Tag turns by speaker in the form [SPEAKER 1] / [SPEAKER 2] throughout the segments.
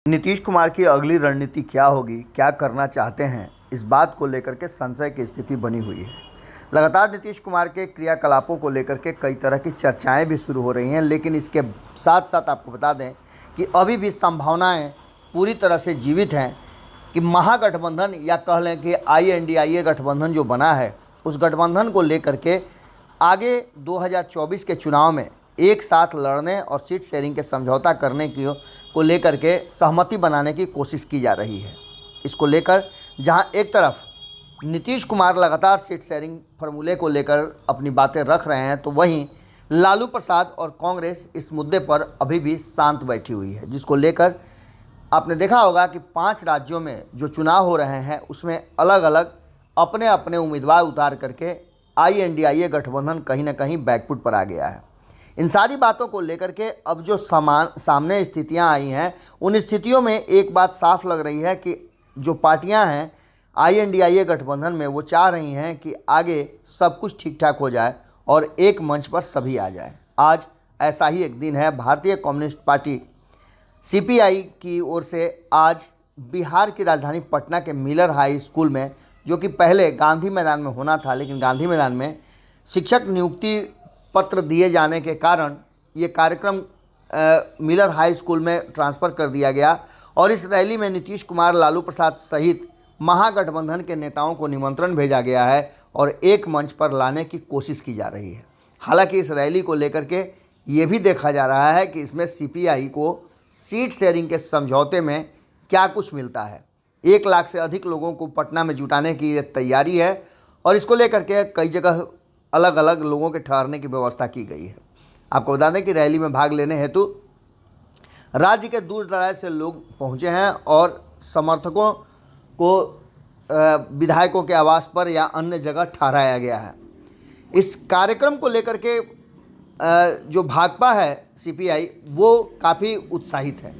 [SPEAKER 1] नीतीश कुमार की अगली रणनीति क्या होगी, क्या करना चाहते हैं, इस बात को लेकर के संशय की स्थिति बनी हुई है। लगातार नीतीश कुमार के क्रियाकलापों को लेकर के कई तरह की चर्चाएं भी शुरू हो रही हैं, लेकिन इसके साथ साथ आपको बता दें कि अभी भी संभावनाएं पूरी तरह से जीवित हैं कि महागठबंधन या कह लें कि INDIA गठबंधन जो बना है, उस गठबंधन को लेकर के आगे 2024 के चुनाव में एक साथ लड़ने और सीट शेयरिंग के समझौता करने की को लेकर के सहमति बनाने की कोशिश की जा रही है। इसको लेकर जहां एक तरफ नीतीश कुमार लगातार सीट शेयरिंग फार्मूले को लेकर अपनी बातें रख रहे हैं, तो वहीं लालू प्रसाद और कांग्रेस इस मुद्दे पर अभी भी शांत बैठी हुई है, जिसको लेकर आपने देखा होगा कि 5 राज्यों में जो चुनाव हो रहे हैं उसमें अलग अलग अपने अपने उम्मीदवार उतार करके INDIA गठबंधन कहीं ना कहीं बैकफुट पर आ गया है। इन सारी बातों को लेकर के अब जो सामने स्थितियां आई हैं, उन स्थितियों में एक बात साफ लग रही है कि जो पार्टियां हैं INDIA गठबंधन में, वो चाह रही हैं कि आगे सब कुछ ठीक ठाक हो जाए और एक मंच पर सभी आ जाए। आज ऐसा ही एक दिन है। भारतीय कम्युनिस्ट पार्टी CPI की ओर से आज बिहार की राजधानी पटना के मिलर हाई स्कूल में, जो कि पहले गांधी मैदान में होना था, लेकिन गांधी मैदान में शिक्षक नियुक्ति पत्र दिए जाने के कारण ये कार्यक्रम मिलर हाई स्कूल में ट्रांसफ़र कर दिया गया और इस रैली में नीतीश कुमार, लालू प्रसाद सहित महागठबंधन के नेताओं को निमंत्रण भेजा गया है और एक मंच पर लाने की कोशिश की जा रही है। हालांकि इस रैली को लेकर के ये भी देखा जा रहा है कि इसमें CPI को सीट शेयरिंग के समझौते में क्या कुछ मिलता है। 1 लाख से अधिक लोगों को पटना में जुटाने की ये तैयारी है और इसको लेकर के कई जगह अलग अलग लोगों के ठहरने की व्यवस्था की गई है। आपको बता दें कि रैली में भाग लेने हेतु राज्य के दूर दराज से लोग पहुंचे हैं और समर्थकों को विधायकों के आवास पर या अन्य जगह ठहराया गया है। इस कार्यक्रम को लेकर के जो भाकपा है CPI, वो काफ़ी उत्साहित है।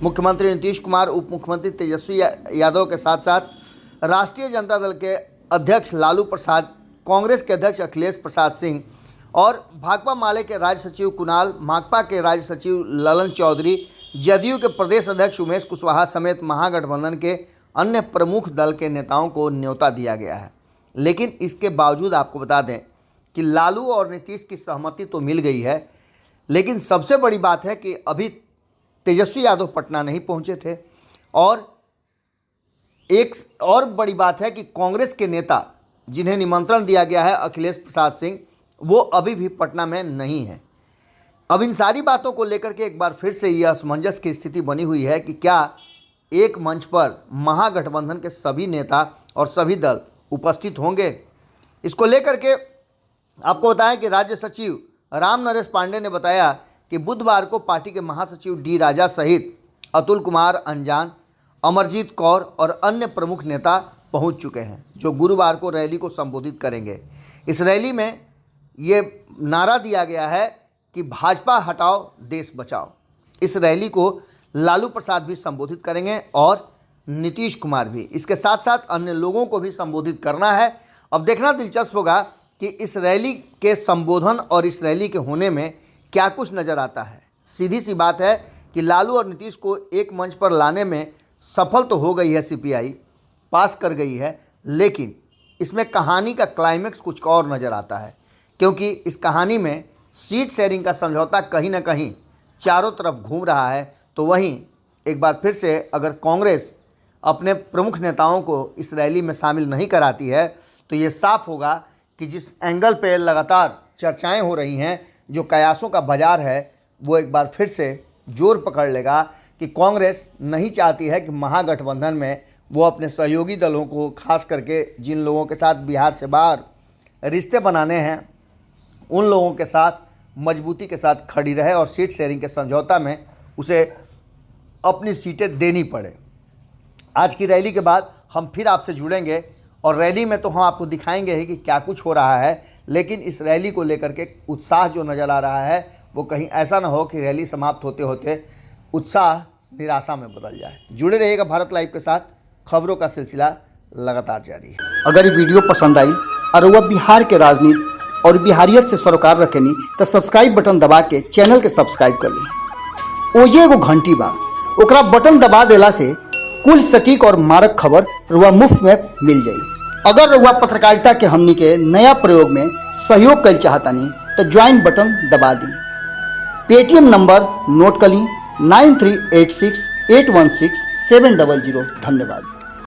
[SPEAKER 1] मुख्यमंत्री नीतीश कुमार, उप मुख्यमंत्री तेजस्वी यादव के साथ साथ राष्ट्रीय जनता दल के अध्यक्ष लालू प्रसाद, कांग्रेस के अध्यक्ष अखिलेश प्रसाद सिंह और भाकपा माले के राज्य सचिव कुणाल, माकपा के राज्य सचिव ललन चौधरी, जदयू के प्रदेश अध्यक्ष उमेश कुशवाहा समेत महागठबंधन के अन्य प्रमुख दल के नेताओं को न्योता दिया गया है। लेकिन इसके बावजूद आपको बता दें कि लालू और नीतीश की सहमति तो मिल गई है, लेकिन सबसे बड़ी बात है कि अभी तेजस्वी यादव पटना नहीं पहुंचे थे और एक और बड़ी बात है कि कांग्रेस के नेता जिन्हें निमंत्रण दिया गया है, अखिलेश प्रसाद सिंह, वो अभी भी पटना में नहीं है। अब इन सारी बातों को लेकर के एक बार फिर से यह असमंजस की स्थिति बनी हुई है कि क्या एक मंच पर महागठबंधन के सभी नेता और सभी दल उपस्थित होंगे। इसको लेकर के आपको बताएं कि राज्य सचिव राम नरेश पांडे ने बताया कि बुधवार को पार्टी के महासचिव D राजा सहित अतुल कुमार अंजान, अमरजीत कौर और अन्य प्रमुख नेता पहुंच चुके हैं, जो गुरुवार को रैली को संबोधित करेंगे। इस रैली में ये नारा दिया गया है कि भाजपा हटाओ देश बचाओ। इस रैली को लालू प्रसाद भी संबोधित करेंगे और नीतीश कुमार भी। इसके साथ साथ अन्य लोगों को भी संबोधित करना है। अब देखना दिलचस्प होगा कि इस रैली के संबोधन और इस रैली के होने में क्या कुछ नज़र आता है। सीधी सी बात है कि लालू और नीतीश को एक मंच पर लाने में सफल तो हो गई है CPI, पास कर गई है, लेकिन इसमें कहानी का क्लाइमेक्स कुछ और नज़र आता है, क्योंकि इस कहानी में सीट शेयरिंग का समझौता कहीं ना कहीं चारों तरफ घूम रहा है। तो वहीं एक बार फिर से अगर कांग्रेस अपने प्रमुख नेताओं को इस रैली में शामिल नहीं कराती है, तो ये साफ होगा कि जिस एंगल पे लगातार चर्चाएं हो रही हैं, जो कयासों का बाजार है, वो एक बार फिर से जोर पकड़ लेगा कि कांग्रेस नहीं चाहती है कि महागठबंधन में वो अपने सहयोगी दलों को, खास करके जिन लोगों के साथ बिहार से बाहर रिश्ते बनाने हैं, उन लोगों के साथ मजबूती के साथ खड़ी रहे और सीट शेयरिंग के समझौता में उसे अपनी सीटें देनी पड़े। आज की रैली के बाद हम फिर आपसे जुड़ेंगे और रैली में तो हम आपको दिखाएंगे ही कि क्या कुछ हो रहा है, लेकिन इस रैली को लेकर के उत्साह जो नज़र आ रहा है, वो कहीं ऐसा ना हो कि रैली समाप्त होते होते उत्साह निराशा में बदल जाए। जुड़े रहिएगा भारत लाइव के साथ, खबरों का सिलसिला लगातार जारी है।
[SPEAKER 2] अगर ये वीडियो पसंद आई और वह बिहार के राजनीति और बिहारियत से सरोकार रखेनी तो सब्सक्राइब बटन दबा के चैनल के सब्सक्राइब कर ली। ओजे एगो घंटी बा, ओकरा बटन दबा देला से कुल सटीक और मारक खबर रुआ मुफ्त में मिल जाई। अगर रुआ पत्रकारिता के हमनी के नया प्रयोग में सहयोग कर चाहतानी तो ज्वाइन बटन दबा दी। पेटीएम नंबर नोट कर ली 9386816700। धन्यवाद।